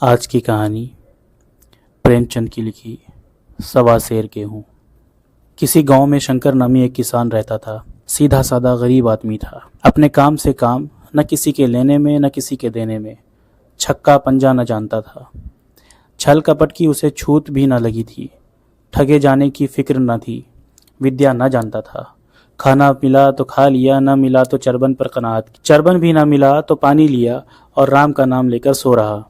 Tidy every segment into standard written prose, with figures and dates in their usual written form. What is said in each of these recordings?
आज की कहानी प्रेमचंद की लिखी सवा शेर गेहूँ। किसी गांव में शंकर नामी एक किसान रहता था। सीधा साधा गरीब आदमी था। अपने काम से काम, न किसी के लेने में न किसी के देने में। छक्का पंजा न जानता था। छल कपट की उसे छूत भी न लगी थी। ठगे जाने की फिक्र न थी। विद्या न जानता था। खाना मिला तो खा लिया, न मिला तो चरबन पर कनात की। चरबन भी न मिला तो पानी लिया और राम का नाम लेकर सो रहा।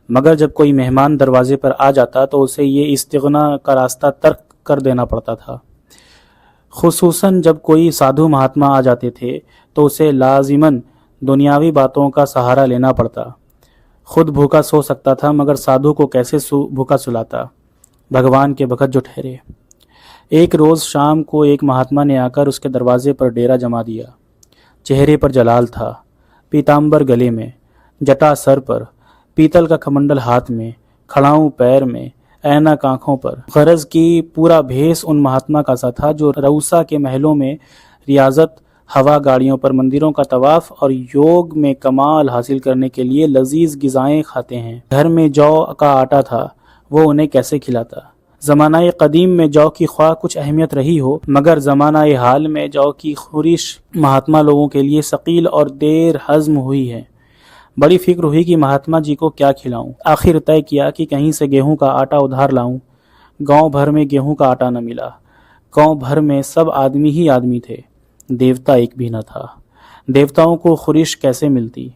मगर जब कोई मेहमान दरवाजे पर आ जाता तो उसे ये इस्तिग़ना का रास्ता तर्क कर देना पड़ता था। खुसूसन जब कोई साधु महात्मा आ जाते थे तो उसे लाजिमन दुनियावी बातों का सहारा लेना पड़ता। खुद भूखा सो सकता था मगर साधु को कैसे भूखा सुलाता, भगवान के भगत जो ठहरे। एक रोज़ शाम को एक महात्मा ने आकर उसके दरवाजे पर डेरा जमा दिया। चेहरे पर जलाल था, पीताम्बर गले में, जटा सर पर, पीतल का कमंडल हाथ में, खड़ाऊं पैर में, ऐनक आंखों पर। गरज की पूरा भेष उन महात्मा का सा था जो रऊसा के महलों में रियाजत, हवा गाड़ियों पर मंदिरों का तवाफ और योग में कमाल हासिल करने के लिए लजीज गिज़ाएं खाते हैं। घर में जौ का आटा था, वो उन्हें कैसे खिलाता। ज़माना कदीम में जौ की ख्वाह कुछ अहमियत रही हो, मगर ज़माना हाल में जौ की खुरिश महात्मा लोगों के लिए सकील और देर हज़म हुई है। बड़ी फिक्र हुई कि महात्मा जी को क्या खिलाऊं। आखिर तय किया कि कहीं से गेहूं का आटा उधार लाऊं। गांव भर में गेहूं का आटा न मिला। गांव भर में सब आदमी ही आदमी थे, देवता एक भी न था। देवताओं को खुरिश कैसे मिलती।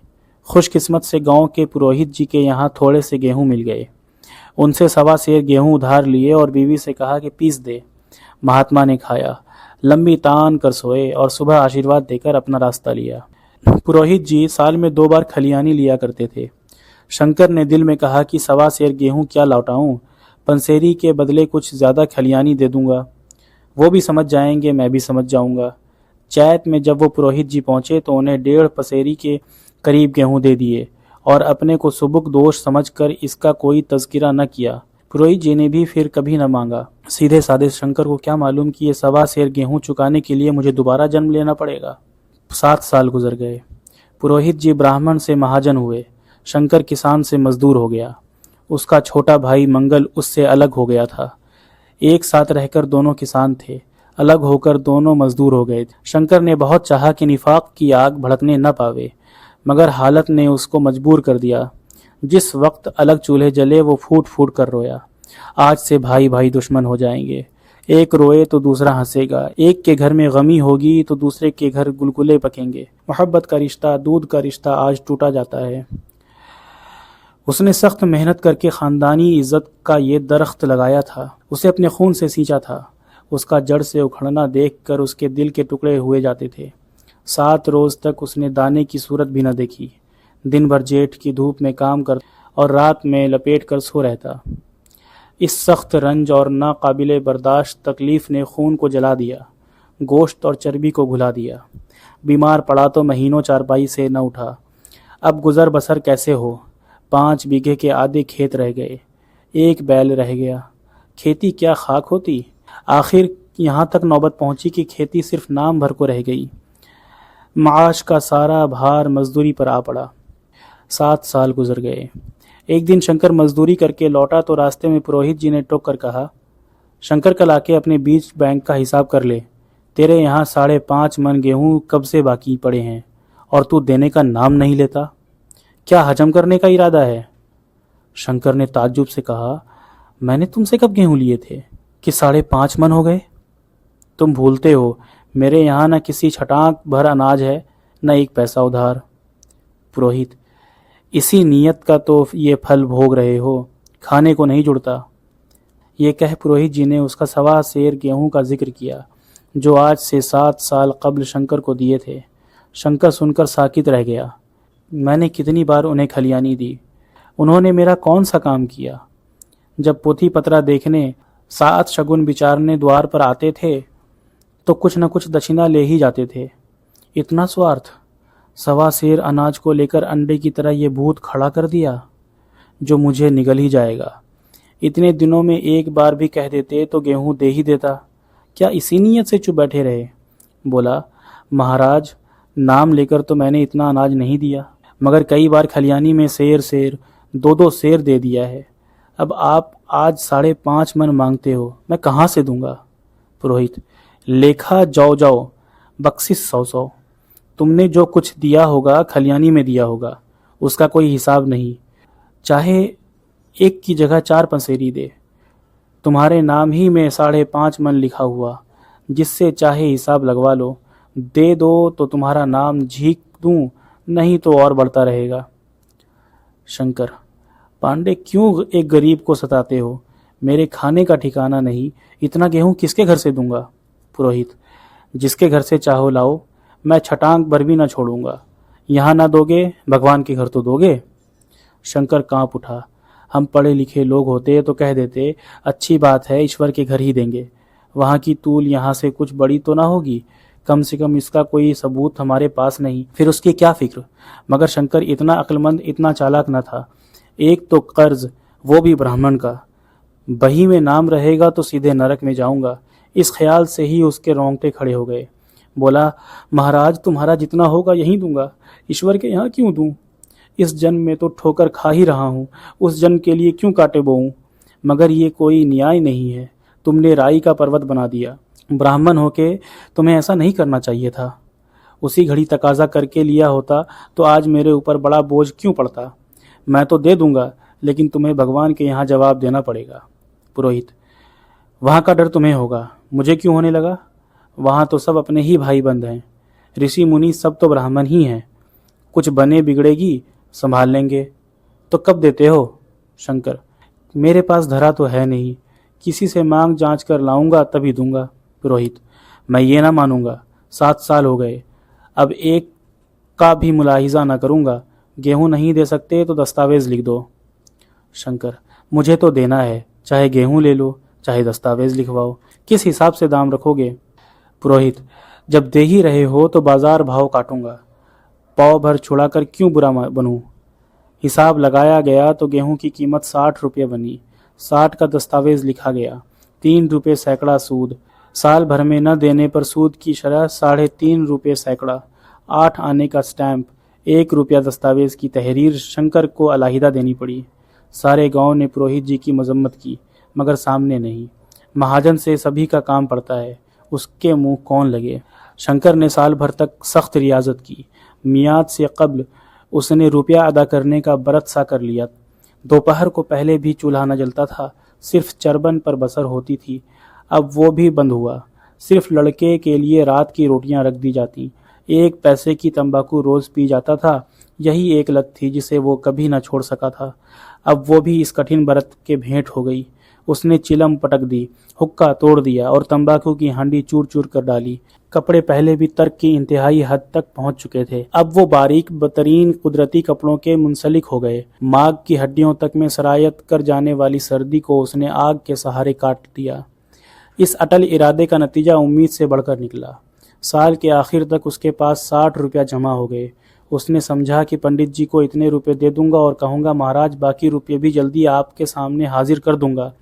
खुशकिस्मत से गांव के पुरोहित जी के यहाँ थोड़े से गेहूं मिल गए। उनसे सवा सेर गेहूं उधार लिए और बीवी से कहा कि पीस दे। महात्मा ने खाया, लंबी तान कर सोए और सुबह आशीर्वाद देकर अपना रास्ता लिया। पुरोहित जी साल में 2 बार खलियानी लिया करते थे। शंकर ने दिल में कहा कि सवा सेर गेहूं क्या लौटाऊं, पंसेरी के बदले कुछ ज़्यादा खलियानी दे दूंगा। वो भी समझ जाएंगे, मैं भी समझ जाऊंगा। चैत में जब वो पुरोहित जी पहुंचे तो उन्हें 1.5 पसेरी के करीब गेहूं दे दिए और अपने को सुबुक दोष समझकर इसका कोई तज़किरा न किया। पुरोहित जी ने भी फिर कभी न मांगा। सीधे साधे शंकर को क्या मालूम कि ये सवा सेर गेहूं चुकाने के लिए मुझे दोबारा जन्म लेना पड़ेगा। 7 साल गुजर गए। पुरोहित जी ब्राह्मण से महाजन हुए। शंकर किसान से मजदूर हो गया। उसका छोटा भाई मंगल उससे अलग हो गया था। एक साथ रहकर दोनों किसान थे, अलग होकर दोनों मजदूर हो गए। शंकर ने बहुत चाहा कि निफाक की आग भड़कने न पावे, मगर हालत ने उसको मजबूर कर दिया। जिस वक्त अलग चूल्हे जले वो फूट फूट कर रोया। आज से भाई भाई दुश्मन हो जाएंगे। एक रोए तो दूसरा हंसेगा। एक के घर में गमी होगी तो दूसरे के घर गुलगुले पकेंगे। मोहब्बत का रिश्ता, दूध का रिश्ता आज टूटा जाता है। उसने सख्त मेहनत करके खानदानी इज्जत का ये दरख्त लगाया था, उसे अपने खून से सींचा था। उसका जड़ से उखड़ना देखकर उसके दिल के टुकड़े हुए जाते थे। 7 रोज तक उसने दाने की सूरत भी न देखी। दिन भर जेठ की धूप में काम कर और रात में लपेट कर सो रहता। इस सख्त रंज और नाकाबिले बर्दाश्त तकलीफ ने खून को जला दिया, गोश्त और चर्बी को घुला दिया। बीमार पड़ा तो महीनों चारपाई से न उठा। अब गुजर बसर कैसे हो। 5 बीघे के आधे खेत रह गए, 1 बैल रह गया। खेती क्या खाक होती। आखिर यहाँ तक नौबत पहुंची कि खेती सिर्फ नाम भर को रह गई। माश का सारा भार मजदूरी पर आ पड़ा। 7 साल गुजर गए। एक दिन शंकर मजदूरी करके लौटा तो रास्ते में पुरोहित जी ने टोक कर कहा, शंकर कल आके अपने बीज बैंक का हिसाब कर ले। तेरे यहाँ 5.5 मन गेहूं कब से बाकी पड़े हैं और तू देने का नाम नहीं लेता। क्या हजम करने का इरादा है। शंकर ने ताज्जुब से कहा, मैंने तुमसे कब गेहूं लिए थे कि 5.5 मन हो गए। तुम भूलते हो, मेरे यहाँ न किसी छटाक भर अनाज है, न 1 पैसा उधार। पुरोहित, इसी नीयत का तो ये फल भोग रहे हो, खाने को नहीं जुड़ता। ये कह पुरोहित जी ने उसका सवा सेर गेहूं का जिक्र किया जो आज से 7 साल कब्ल शंकर को दिए थे। शंकर सुनकर साकित रह गया। मैंने कितनी बार उन्हें खलियानी दी, उन्होंने मेरा कौन सा काम किया। जब पोथी पत्रा देखने 7 शगुन विचारने द्वार पर आते थे तो कुछ न कुछ दक्षिणा ले ही जाते थे। इतना स्वार्थ। सवा सेर अनाज को लेकर अंडे की तरह ये भूत खड़ा कर दिया जो मुझे निगल ही जाएगा। इतने दिनों में एक बार भी कह देते तो गेहूं दे ही देता। क्या इसी नीयत से चुप बैठे रहे। बोला, महाराज, नाम लेकर तो मैंने इतना अनाज नहीं दिया, मगर कई बार खलियानी में सेर सेर 2-2 शेर दे दिया है। अब आप आज 5.5 मन मांगते हो, मैं कहाँ से दूंगा? पुरोहित, लेखा जाओ जाओ, बख्शिश 100-100। तुमने जो कुछ दिया होगा खलियानी में दिया होगा, उसका कोई हिसाब नहीं। चाहे एक की जगह 4 पंसेरी दे, तुम्हारे नाम ही में 5.5 मन लिखा हुआ, जिससे चाहे हिसाब लगवा लो। दे दो तो तुम्हारा नाम झीक दूं, नहीं तो और बढ़ता रहेगा। शंकर, पांडे क्यों एक गरीब को सताते हो? मेरे खाने का ठिकाना नहीं, इतना गेहूं किसके घर से दूंगा? पुरोहित, जिसके घर से चाहो लाओ, मैं छटांग भर भी ना छोड़ूंगा। यहाँ ना दोगे, भगवान के घर तो दोगे। शंकर कांप उठा। हम पढ़े लिखे लोग होते तो कह देते, अच्छी बात है, ईश्वर के घर ही देंगे। वहाँ की तूल यहाँ से कुछ बड़ी तो ना होगी, कम से कम इसका कोई सबूत हमारे पास नहीं, फिर उसकी क्या फिक्र। मगर शंकर इतना अक्लमंद, इतना चालाक न था। एक तो कर्ज, वो भी ब्राह्मण का, बही में नाम रहेगा तो सीधे नरक में जाऊंगा। इस ख्याल से ही उसके रोंगटे खड़े हो गए। बोला, महाराज तुम्हारा जितना होगा यहीं दूंगा, ईश्वर के यहाँ क्यों दूं? इस जन्म में तो ठोकर खा ही रहा हूँ, उस जन्म के लिए क्यों कांटे बोऊं? मगर ये कोई न्याय नहीं है, तुमने राई का पर्वत बना दिया। ब्राह्मण होके तुम्हें ऐसा नहीं करना चाहिए था। उसी घड़ी तकाजा करके लिया होता तो आज मेरे ऊपर बड़ा बोझ क्यों पड़ता? मैं तो दे दूंगा, लेकिन तुम्हें भगवान के यहाँ जवाब देना पड़ेगा। पुरोहित, वहाँ का डर तुम्हें होगा, मुझे क्यों होने लगा? वहाँ तो सब अपने ही भाई बंद हैं, ऋषि मुनि सब तो ब्राह्मण ही हैं। कुछ बने बिगड़ेगी, संभाल लेंगे। तो कब देते हो? शंकर, मेरे पास धरा तो है नहीं, किसी से मांग जांच कर लाऊंगा तभी दूंगा। पुरोहित, मैं ये ना मानूंगा, 7 साल हो गए, अब एक का भी मुलाहिजा ना करूंगा। गेहूं नहीं दे सकते तो दस्तावेज लिख दो। शंकर, मुझे तो देना है, चाहे गेहूं ले लो, चाहे दस्तावेज लिखवाओ, किस हिसाब से दाम रखोगे? पुरोहित, जब दे ही रहे हो तो बाजार भाव काटूंगा, पाव भर छुड़ाकर क्यों बुरा बनूं? हिसाब लगाया गया तो गेहूं की कीमत 60 रुपये बनी, 60 का दस्तावेज लिखा गया, 3 रुपये सैकड़ा सूद, साल भर में न देने पर सूद की शरह 3.5 रुपये सैकड़ा, 8 आने का स्टैंप, 1 रुपया दस्तावेज की तहरीर शंकर को अलहदा देनी पड़ी। सारे गांव ने पुरोहित जी की मजम्मत की, मगर सामने नहीं। महाजन से सभी का काम पड़ता है, उसके मुंह कौन लगे? शंकर ने साल भर तक सख्त रियाजत की। मियाद से कब्ल उसने रुपया अदा करने का व्रत सा कर लिया। दोपहर को पहले भी चूल्हा न जलता था, सिर्फ चरबन पर बसर होती थी, अब वो भी बंद हुआ। सिर्फ लड़के के लिए रात की रोटियां रख दी जाती। 1 पैसे की तंबाकू रोज पी जाता था, यही एक लत थी जिसे वो कभी न छोड़ सका था। अब वो भी इस कठिन व्रत के भेंट हो गई। उसने चिलम पटक दी, हुक्का तोड़ दिया और तंबाकू की हांडी चूर चूर कर डाली। कपड़े पहले भी तर्क की इंतहाई हद तक पहुंच चुके थे, अब वो बारीक बतरीन कुदरती कपड़ों के मुंसलिक हो गए। माग की हड्डियों तक में सरायत कर जाने वाली सर्दी को उसने आग के सहारे काट दिया। इस अटल इरादे का नतीजा उम्मीद से बढ़कर निकला। साल के आखिर तक उसके पास 60 रुपया जमा हो गए। उसने समझा कि पंडित जी को इतने रुपए दे दूंगा और कहूंगा, महाराज बाकी रुपये भी जल्दी आपके सामने हाजिर कर दूंगा।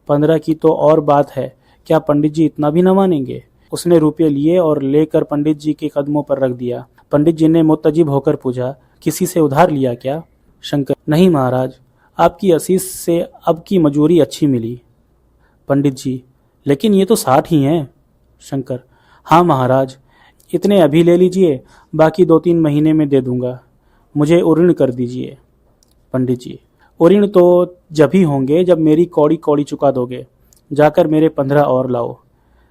15 की तो और बात है, क्या पंडित जी इतना भी न मानेंगे? उसने रुपये लिए और लेकर पंडित जी के कदमों पर रख दिया। पंडित जी ने मुतजिब होकर पूछा, किसी से उधार लिया क्या? शंकर, नहीं महाराज, आपकी असीस से अब की मजूरी अच्छी मिली। पंडित जी, लेकिन ये तो 60 ही हैं। शंकर, हाँ महाराज, इतने अभी ले लीजिए, बाकी 2-3 महीने में दे दूंगा, मुझे उऋण कर दीजिए। पंडित जी, उऋण तो जब ही होंगे जब मेरी कौड़ी कौड़ी चुका दोगे, जाकर मेरे 15 और लाओ।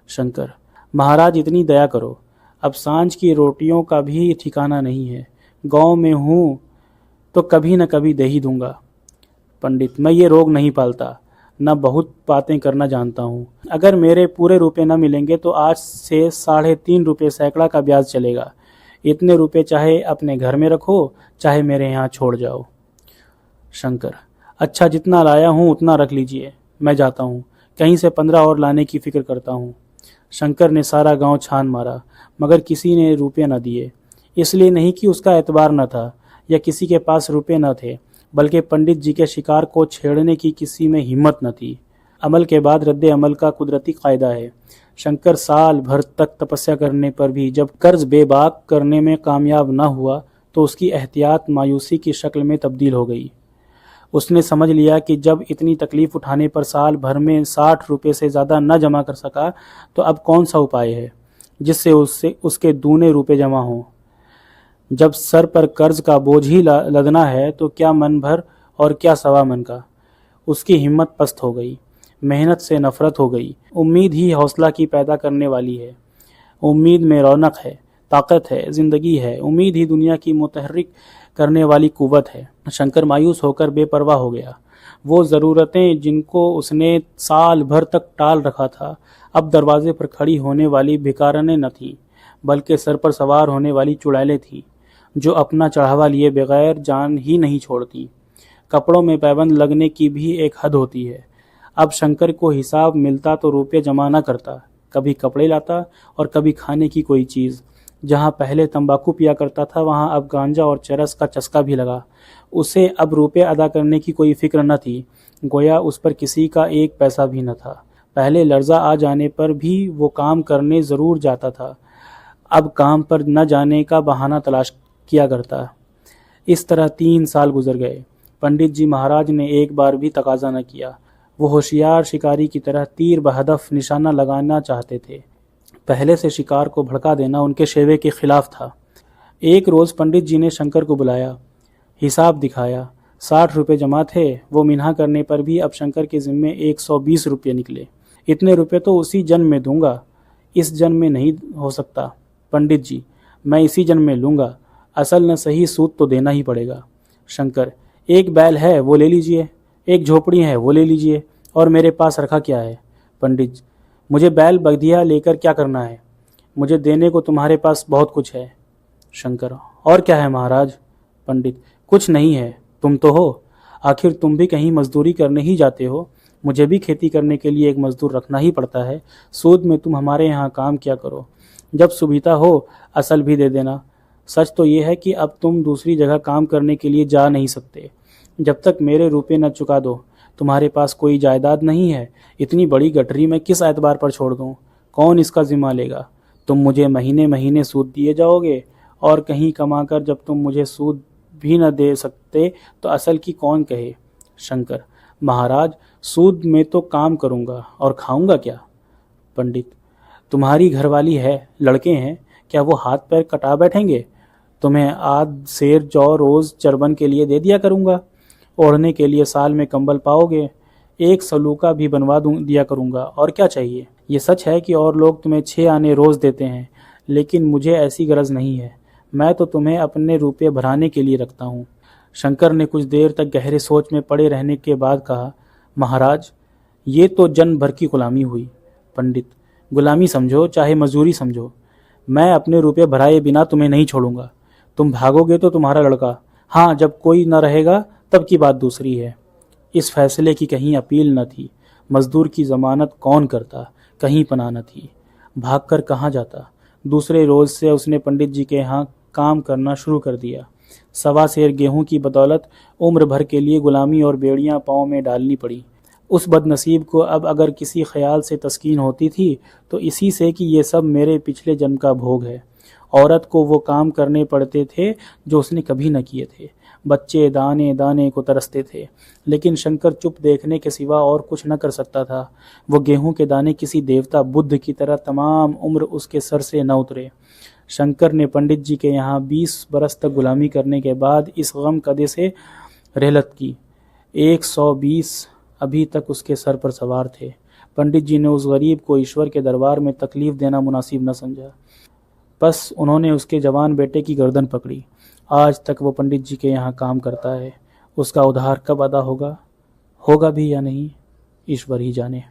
शंकर, महाराज इतनी दया करो, अब सांझ की रोटियों का भी ठिकाना नहीं है, गांव में हूँ तो कभी न कभी दे ही दूंगा। पंडित, मैं ये रोग नहीं पालता, न बहुत बातें करना जानता हूँ। अगर मेरे पूरे रुपए न मिलेंगे तो आज से 3.5 रुपये सैकड़ा का ब्याज चलेगा। इतने रुपए चाहे अपने घर में रखो, चाहे मेरे यहाँ छोड़ जाओ। शंकर, अच्छा जितना लाया हूँ उतना रख लीजिए, मैं जाता हूँ, कहीं से 15 और लाने की फिक्र करता हूँ। शंकर ने सारा गांव छान मारा, मगर किसी ने रुपये न दिए। इसलिए नहीं कि उसका एतबार न था या किसी के पास रुपये न थे, बल्कि पंडित जी के शिकार को छेड़ने की किसी में हिम्मत न थी। अमल के बाद रद्द अमल का कुदरती कायदा है। शंकर साल भर तक तपस्या करने पर भी जब कर्ज बेबाक करने में कामयाब न हुआ तो उसकी एहतियात मायूसी की शक्ल में तब्दील हो गई। उसने समझ लिया कि जब इतनी तकलीफ उठाने पर साल भर में 60 रुपये से ज़्यादा न जमा कर सका तो अब कौन सा उपाय है जिससे उसके दूने रुपए जमा हों। जब सर पर कर्ज का बोझ ही लदना है तो क्या मन भर और क्या सवा मन का। उसकी हिम्मत पस्त हो गई, मेहनत से नफरत हो गई। उम्मीद ही हौसला की पैदा करने वाली है। उम्मीद में रौनक है, ताकत है, जिंदगी है। उम्मीद ही दुनिया की मुतहर्रिक करने वाली कुव्वत है। शंकर मायूस होकर बेपरवाह हो गया। वो ज़रूरतें जिनको उसने साल भर तक टाल रखा था अब दरवाजे पर खड़ी होने वाली भिखारनें न थीं, बल्कि सर पर सवार होने वाली चुड़ैलें थीं जो अपना चढ़ावा लिए बगैर जान ही नहीं छोड़ती। कपड़ों में पैबंद लगने की भी एक हद होती है। अब शंकर को हिसाब मिलता तो रुपये जमा न करता, कभी कपड़े लाता और कभी खाने की कोई चीज़। जहाँ पहले तंबाकू पिया करता था वहाँ अब गांजा और चरस का चस्का भी लगा। उसे अब रुपये अदा करने की कोई फिक्र न थी, गोया उस पर किसी का एक पैसा भी न था। पहले लर्जा आ जाने पर भी वो काम करने ज़रूर जाता था, अब काम पर न जाने का बहाना तलाश किया करता। इस तरह 3 साल गुजर गए। पंडित जी महाराज ने एक बार भी तकाजा न किया। वो होशियार शिकारी की तरह तीर बहदफ निशाना लगाना चाहते थे। पहले से शिकार को भड़का देना उनके शेवे के खिलाफ था। एक रोज़ पंडित जी ने शंकर को बुलाया, हिसाब दिखाया। 60 रुपये जमा थे। वो मिन्हा करने पर भी अब शंकर के ज़िम्मे 120 रुपये निकले। इतने रुपये तो उसी जन्म में दूंगा, इस जन्म में नहीं हो सकता। पंडित जी, मैं इसी जन्म में लूँगा। असल न सही सूद तो देना ही पड़ेगा। शंकर, एक बैल है वो ले लीजिए, एक झोपड़ी है वो ले लीजिए, और मेरे पास रखा क्या है। पंडित, मुझे बैल बगधिया लेकर क्या करना है, मुझे देने को तुम्हारे पास बहुत कुछ है। शंकर, और क्या है महाराज। पंडित, कुछ नहीं है, तुम तो हो। आखिर तुम भी कहीं मजदूरी करने ही जाते हो। मुझे भी खेती करने के लिए एक मजदूर रखना ही पड़ता है। सूद में तुम हमारे यहाँ काम क्या करो। जब सुविधा हो असल भी दे देना। सच तो ये है कि अब तुम दूसरी जगह काम करने के लिए जा नहीं सकते जब तक मेरे रुपए न चुका दो। तुम्हारे पास कोई जायदाद नहीं है। इतनी बड़ी गठरी मैं किस एतबार पर छोड़ दूँ, कौन इसका जिम्मा लेगा। तुम मुझे महीने महीने सूद दिए जाओगे, और कहीं कमाकर जब तुम मुझे सूद भी न दे सकते तो असल की कौन कहे। शंकर, महाराज, सूद में तो काम करूँगा और खाऊंगा क्या। पंडित, तुम्हारी घरवाली है, लड़के हैं, क्या वो हाथ पैर कटा बैठेंगे। तुम्हें आध सेर जौ रोज़ चरबन के लिए दे दिया करूँगा। ओढ़ने के लिए साल में कंबल पाओगे। एक सलूका भी बनवा दिया करूँगा, और क्या चाहिए। ये सच है कि और लोग तुम्हें 6 आने रोज़ देते हैं, लेकिन मुझे ऐसी गरज नहीं है। मैं तो तुम्हें अपने रुपये भराने के लिए रखता हूँ। शंकर ने कुछ देर तक गहरे सोच में पड़े रहने के बाद कहा, महाराज, ये तो जन्म भर की गुलामी हुई। पंडित, गुलामी समझो चाहे मजदूरी समझो, मैं अपने रुपये भराए बिना तुम्हें नहीं छोड़ूंगा। तुम भागोगे तो तुम्हारा लड़का, हाँ, जब कोई न रहेगा तब की बात दूसरी है। इस फैसले की कहीं अपील न थी। मजदूर की जमानत कौन करता, कहीं पनाह न थी। भागकर कहाँ जाता। दूसरे रोज़ से उसने पंडित जी के यहाँ काम करना शुरू कर दिया। 1.25 सेर गेहूं की बदौलत उम्र भर के लिए गुलामी और बेड़ियां पाँव में डालनी पड़ी। उस बदनसीब को अब अगर किसी ख्याल से तस्कीन होती थी तो इसी से कि ये सब मेरे पिछले जन्म का भोग है। औरत को वो काम करने पड़ते थे जो उसने कभी न किए थे। बच्चे दाने दाने को तरसते थे, लेकिन शंकर चुप देखने के सिवा और कुछ न कर सकता था। वो गेहूं के दाने किसी देवता बुद्ध की तरह तमाम उम्र उसके सर से न उतरे। शंकर ने पंडित जी के यहाँ 20 बरस तक गुलामी करने के बाद इस गम कदे से रहलत की। 120 अभी तक उसके सर पर सवार थे। पंडित जी ने उस गरीब को ईश्वर के दरबार में तकलीफ देना मुनासिब न समझा। बस उन्होंने उसके जवान बेटे की गर्दन पकड़ी। आज तक वो पंडित जी के यहाँ काम करता है। उसका उधार कब अदा होगा भी या नहीं, ईश्वर ही जाने।